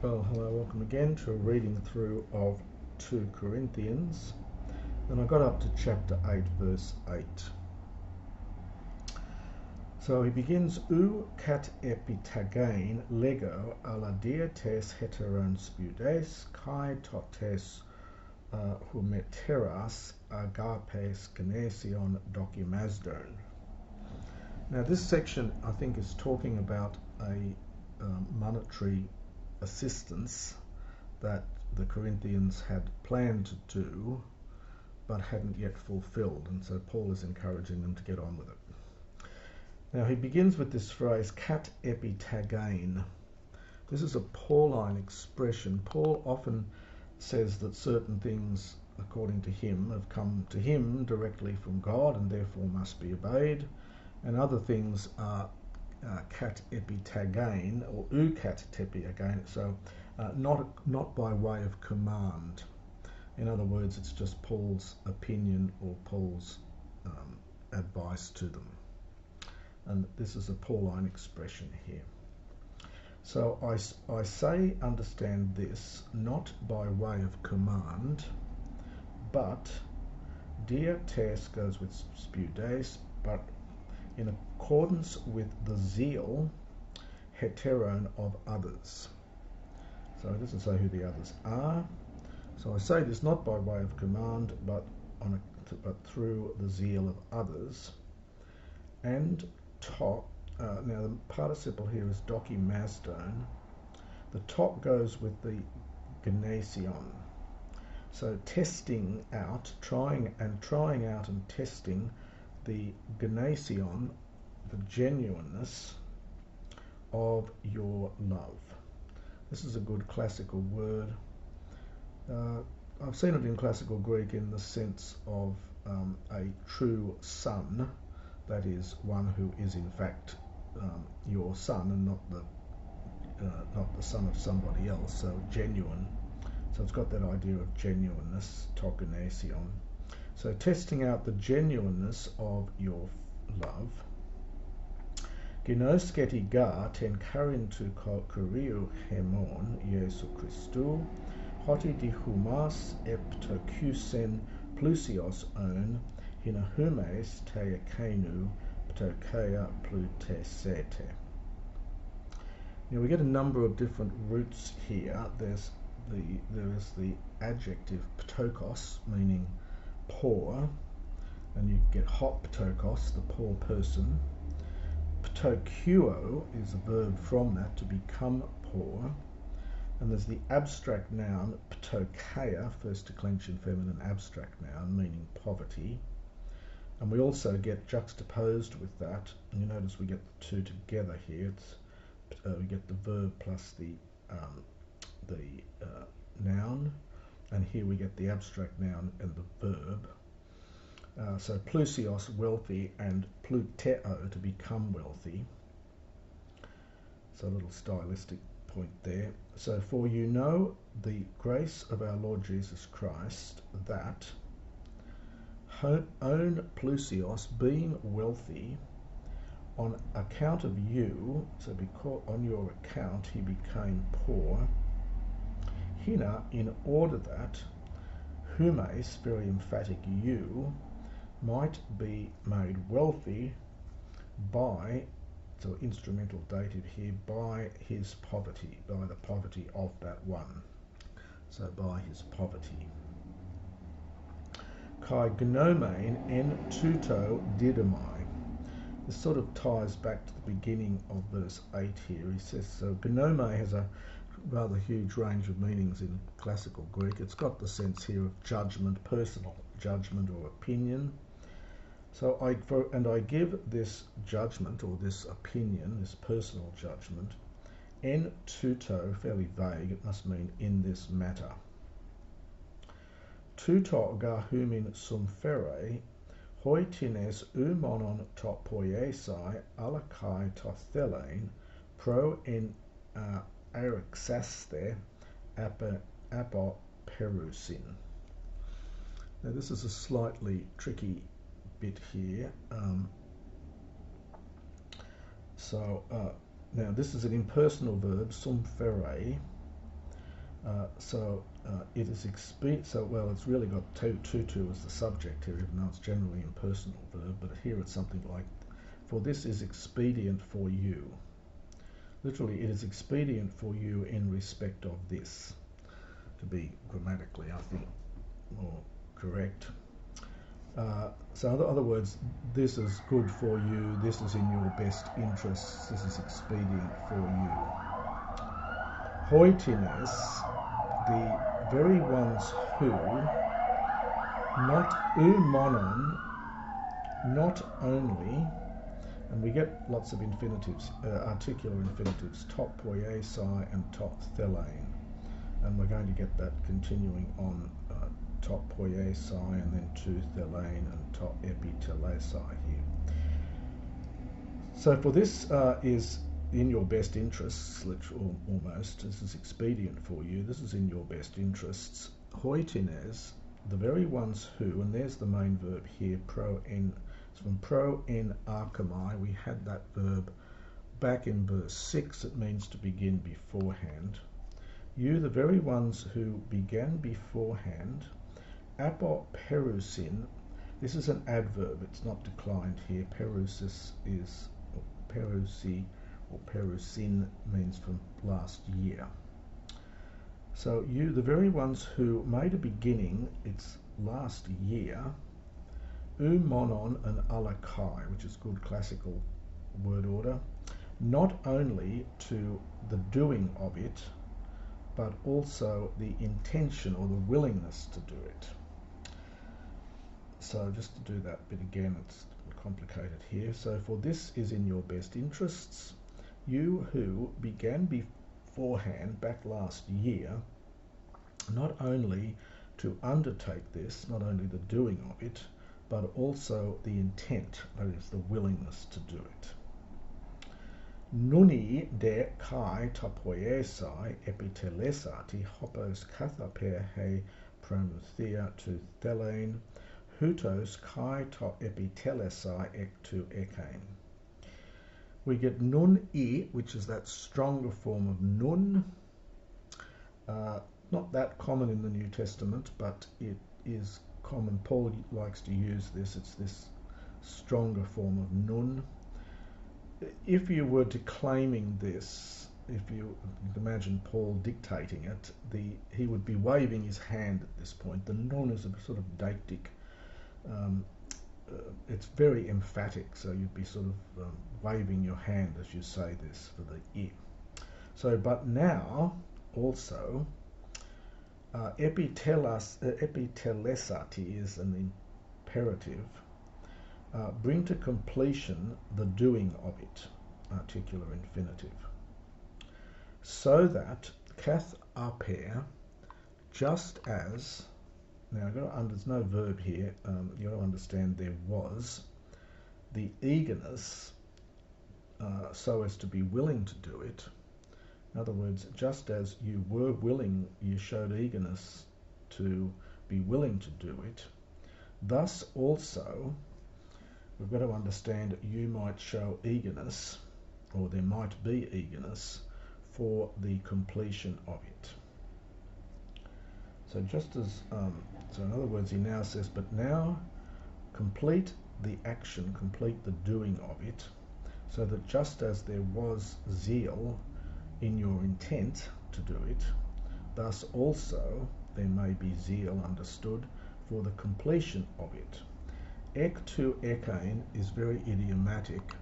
Well, hello, welcome again to a reading through of 2 Corinthians. And I got up to chapter 8, verse 8. So he begins, ou kat epitagain lego ala dietes heteron spudes kai totes humeteras agapes genesion dokimasdern. Now this section I think is talking about a monetary assistance that the Corinthians had planned to do but hadn't yet fulfilled, and so Paul is encouraging them to get on with it. Now he begins with this phrase kat epitagain. This is a Pauline expression. Paul often says that certain things, according to him, have come to him directly from God and therefore must be obeyed, and other things are kat epitagain or ou kat epitagain, so not by way of command. In other words, it's just Paul's opinion or Paul's advice to them. And this is a Pauline expression here. So I say, understand this, not by way of command, but dietes goes with spudes, but in accordance with the zeal, heteron, of others. So it doesn't say who the others are. So I say this not by way of command, but through the zeal of others. And now the participle here is dokimasdon. The top goes with the genesion. So testing out, trying out and testing the genesion, the genuineness of your love. This is a good classical word. I've seen it in classical Greek in the sense of a true son, that is, one who is in fact your son and not the son of somebody else, so genuine. So it's got that idea of genuineness, tokenesion. So testing out the genuineness of your love. Ginos geti ga ten karin tu kuriou hemon Jesu Christou, hoti di humas eptokusen plusios on hinahumes teakenu ptokea plutesete. Now we get a number of different roots here. There is the adjective ptokos, meaning poor, and you get hot ptokos, the poor person. Ptokuo is a verb from that, to become poor. And there's the abstract noun ptokeia, first declension feminine abstract noun, meaning poverty. And we also get juxtaposed with that, and you notice we get the two together here. We get the verb plus the noun, and here we get the abstract noun and the verb. So plusios, wealthy, and pluteo, to become wealthy. So a little stylistic point there. So for you know the grace of our Lord Jesus Christ, that own plusios, being wealthy, on account of you, so because on your account he became poor, hina, in order that humes, very emphatic, you, might be made wealthy by, so instrumental dative here, by his poverty, by the poverty of that one. So by his poverty. Kai gnomein en tuto didamai. This sort of ties back to the beginning of verse 8 here. He says, so gnome has a rather huge range of meanings in classical Greek. It's got the sense here of judgment, personal judgment or opinion. So I give this judgment or this opinion, this personal judgment, en tuto, fairly vague, it must mean in this matter. Tuto ga humin sumfere, hoi tines monon to poiesai alakai to thelein, pro en arexaste apo perusin. Now this is a slightly tricky bit here. Now this is an impersonal verb, sumfere, It is so well. It's really got tutu as the subject here, even though it's generally impersonal verb. But here it's something like, "For this is expedient for you." Literally, it is expedient for you in respect of this, to be grammatically, I think, more correct. So in other words, this is good for you, this is in your best interests, this is expedient for you. Hoitines, the very ones who, not monon, not only, and we get lots of infinitives, articular infinitives, top poiesai and top thelain, and we're going to get that continuing on top poiesai and then to thelain and top epitelesai here. So for this is in your best interests, literally, almost, this is expedient for you, this is in your best interests. Hoitines, the very ones who, and there's the main verb here, pro en, it's from pro en archimai, we had that verb back in verse 6, it means to begin beforehand. You, the very ones who began beforehand, apo perusin, this is an adverb, it's not declined here, perusis is, or perusi, or perusin means from last year. So you, the very ones who made a beginning, it's last year, monon and alakai, which is good classical word order, not only to the doing of it, but also the intention or the willingness to do it. So just to do that bit again, it's complicated here. So for this is in your best interests, you who began beforehand, back last year, not only to undertake this, not only the doing of it, but also the intent, that is the willingness to do it. Nuni de kai tapoiesai epitelesati hopos kathaper he promuthia to thelain, hutos kai to epitelesai ek to ekain. We get nun I, which is that stronger form of nun. Not that common in the New Testament, but it is common. Paul likes to use this. It's this stronger form of nun. If you were declaiming this, if you imagine Paul dictating it, he would be waving his hand at this point. The nun is a sort of deictic. It's very emphatic, so you'd be sort of waving your hand as you say this for the I. So, but now also epitelesati is an imperative. Bring to completion the doing of it, articular infinitive. So that kath aper, just as, now there's no verb here, you've got to understand there was, the eagerness so as to be willing to do it. In other words, just as you were willing, you showed eagerness to be willing to do it, thus also, we've got to understand you might show eagerness, or there might be eagerness, for the completion of it. So just as, so in other words, he now says, but now complete the action, complete the doing of it, so that just as there was zeal in your intent to do it, thus also there may be zeal understood for the completion of it. Ek to ekain is very idiomatic,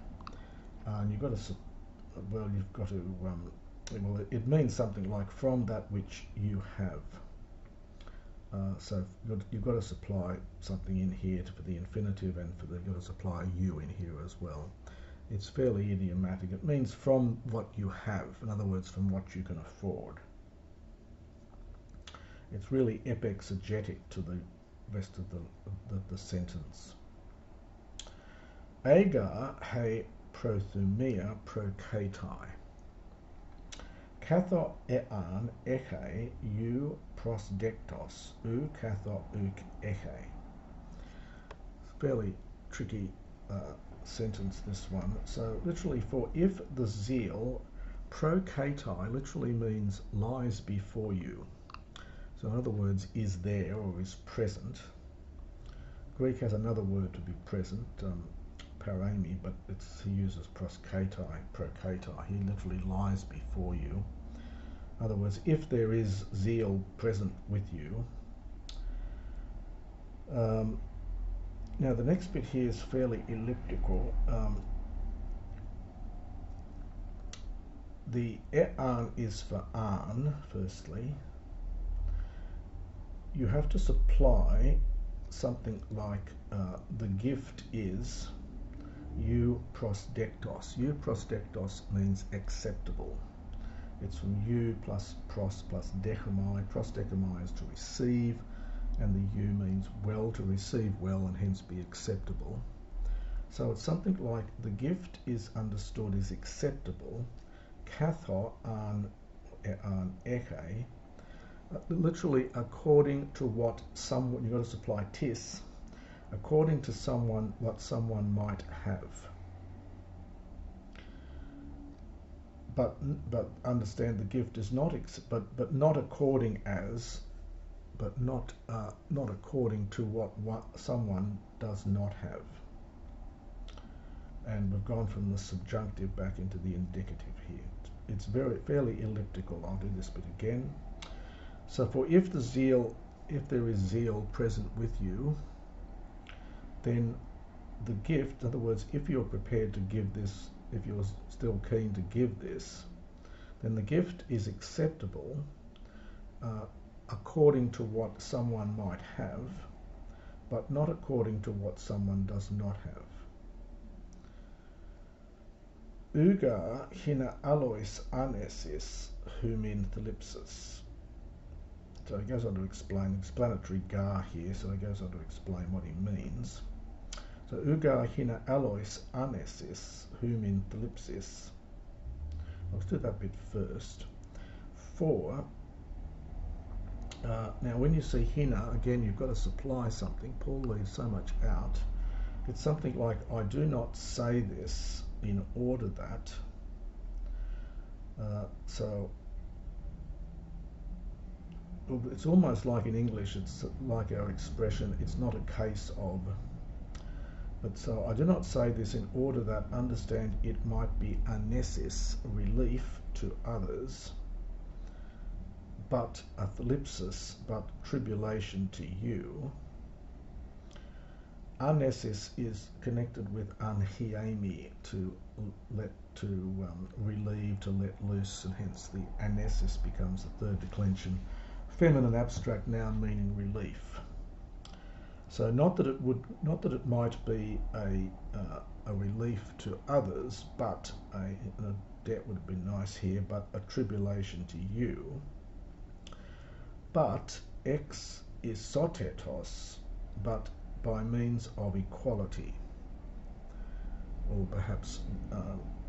and you've got to, well, it means something like from that which you have. So you've got to supply something in here for the infinitive, and you've got to supply you in here as well. It's fairly idiomatic. It means from what you have, in other words, from what you can afford. It's really epexegetic to the rest of the sentence. Agar he prothumia prokatai. Katho ean eche eu prosdektos u katho uk eche. Fairly tricky sentence, this one. So literally, for if the zeal Prokatai literally means lies before you. So in other words, is there or is present. Greek has another word to be present, parami, but he uses prokatai. He literally lies before you. In other words, if there is zeal present with you. Now the next bit here is fairly elliptical. The e'an is for an, firstly. You have to supply something like the gift is euprosdektos. Euprosdektos means acceptable. It's from eu plus pros plus dechomai. Prosdechomai is to receive, and the eu means well, to receive well, and hence be acceptable. So it's something like the gift is understood as acceptable. Katho an eke, literally according to what someone, you've got to supply tis, according to someone, what someone might have. But understand the gift is not, but not according as, but not according to what someone does not have. And we've gone from the subjunctive back into the indicative here. It's fairly elliptical. I'll do this bit again. So for if there is zeal present with you, then the gift, in other words, if you're prepared to give this, if you're still keen to give this, then the gift is acceptable according to what someone might have, but not according to what someone does not have. Uga hina alois anesis humin thlipsis. So he goes on to explain, explanatory ga here, so he goes on to explain what he means. So uga hina alois anesis humin thlipsis. Let's do that bit first. For, now when you see hina, again you've got to supply something. Paul leaves so much out. It's something like, I do not say this in order that. So it's almost like in English, it's like our expression, it's not a case of. But so I do not say this in order that, understand, it might be anesis, relief to others, but athlipsis, but tribulation to you. Anesis is connected with anhiemi, to relieve, to let loose, and hence the anesis becomes the third declension, feminine abstract noun meaning relief. So not that it might be a relief to others, but a debt would have been nice here, but a tribulation to you. But ex is sotetos, but by means of equality. Or perhaps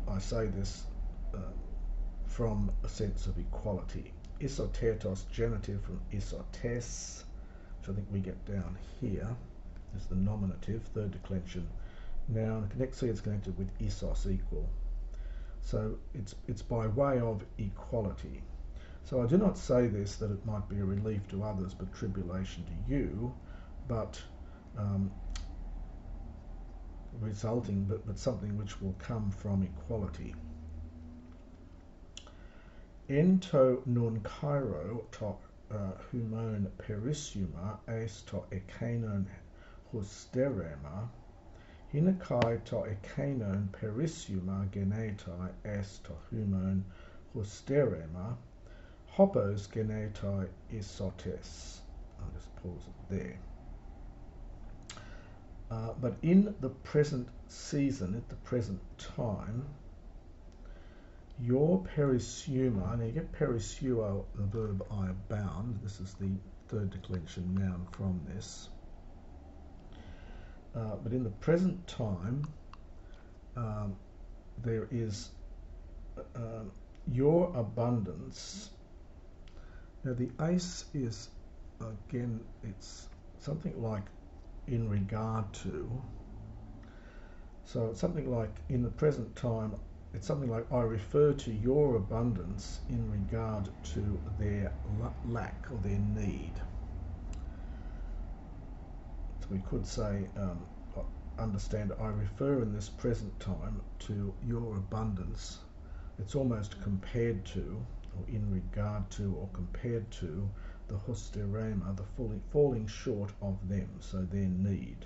I say this from a sense of equality. Isotetos, genitive from isotes, which I think we get down here, is the nominative, third declension noun. Connect, it's connected with isos, equal. So it's by way of equality. So I do not say this that it might be a relief to others, but tribulation to you, but resulting, but something which will come from equality. Ento nun kairo to humon perissuma es to ekanon husterema, hinakai to ekanon perissuma genetai es to humon husterema, hopos genetai isotes. I'll just pause it there. But in the present season, at the present time, your perissuma, and you get perissuo, the verb I abound, this is the third declension noun from this. But in the present time, there is your abundance. Now the ace is, again, it's something like in regard to. So it's something like, in the present time, it's something like, I refer to your abundance in regard to their lack or their need. So we could say, understand, I refer in this present time to your abundance. It's almost compared to, or in regard to, or compared to the hysterema, the falling short of them, so their need.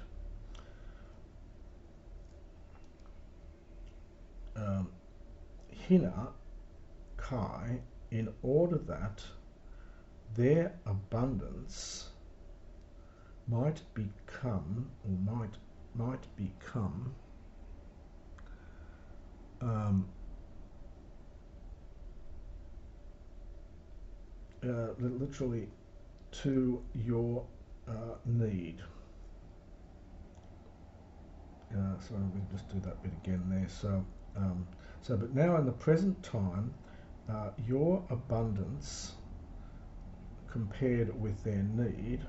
Hina kai, in order that their abundance might become, or might become literally to your need. Sorry, we'll just do that bit again there. So, but now in the present time, your abundance compared with their need,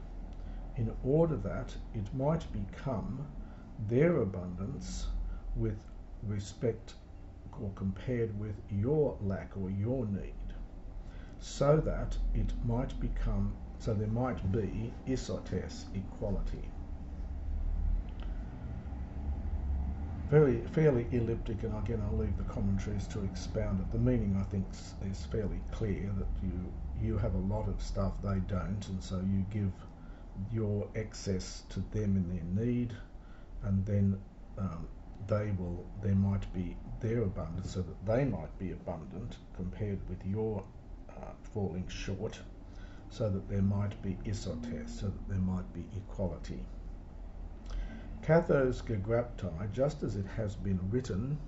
in order that it might become their abundance with respect or compared with your lack or your need, so that it might become, so there might be isotes, equality. Fairly elliptic, and again I'll leave the commentaries to expound it. The meaning, I think, is fairly clear, that you have a lot of stuff they don't, and so you give your excess to them in their need, and then there might be their abundance, so that they might be abundant compared with your falling short, so that there might be isotes, so that there might be equality. Kathos gegraptai, just as it has been written,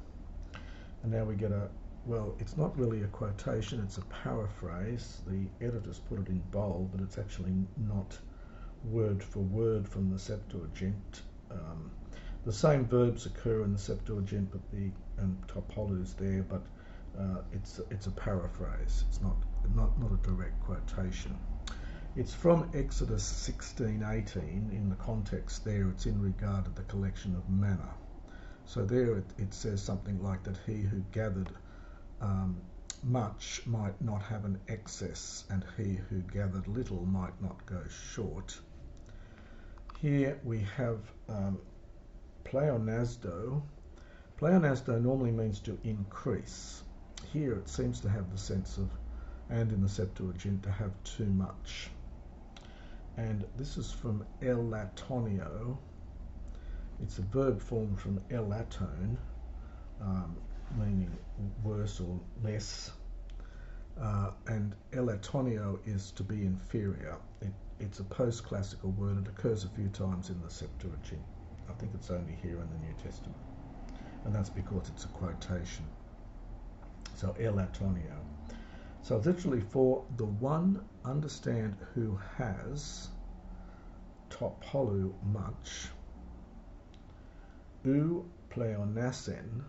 and now we get well, it's not really a quotation, it's a paraphrase. The editors put it in bold, but it's actually not word for word from the Septuagint. The same verbs occur in the Septuagint, but and topolu's there, but it's a paraphrase. It's not a direct quotation. It's from Exodus 16:18. In the context there, it's in regard to the collection of manna. So there it says something like that he who gathered much might not have an excess, and he who gathered little might not go short. Here we have pleonasdo. Pleonasdo normally means to increase. Here it seems to have the sense of, and in the Septuagint, to have too much. And this is from elatonio. It's a verb form from elatone, meaning worse or less. And elatonio is to be inferior. It's a post-classical word. It occurs a few times in the Septuagint. I think it's only here in the New Testament. And that's because it's a quotation. So elatonio. So literally, for the one, understand, who has topolu much, ou pleonasen,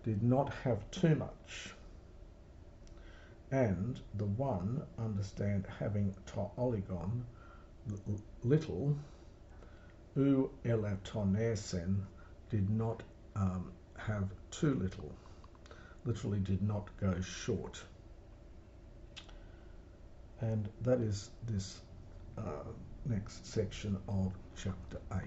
did not have too much, and the one, understand, having to oligon, little, ou elatonesen, did not have too little, literally did not go short. And that is this next section of chapter 8.